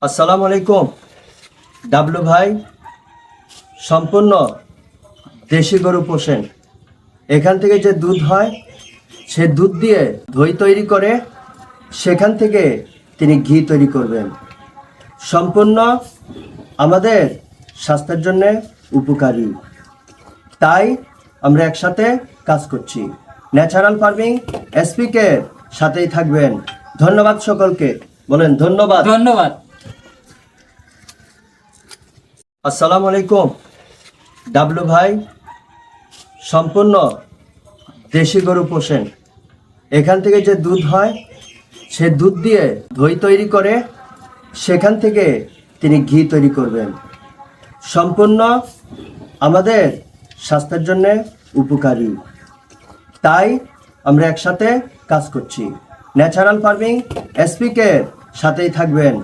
আসসালামু আলাইকুম। ডাবলু ভাই সম্পূর্ণ দেশি গরু পোষেন। এখান থেকে যে দুধ হয় সে দুধ দিয়ে দই তৈরি করে সেখান থেকে তিনি ঘি তৈরি করবেন। সম্পূর্ণ আমাদের স্বাস্থ্যের জন্য উপকারী, তাই আমরা একসাথে কাজ করছি। ন্যাচারাল ফার্মিং এসপিকে সাথেই থাকবেন। ধন্যবাদ সকলকে, বলেন ধন্যবাদ। ধন্যবাদ। আসসালামু আলাইকুম। ডাবলু ভাই সম্পূর্ণ দেশি গরু পোষেন। এখান থেকে যে দুধ হয় সে দুধ দিয়ে দই তৈরি করে সেখান থেকে তিনি ঘি তৈরি করবেন। সম্পূর্ণ আমাদের স্বাস্থ্যের জন্য উপকারী, তাই আমরা একসাথে কাজ করছি। ন্যাচারাল ফার্মিং এসপিকে সাথেই থাকবেন।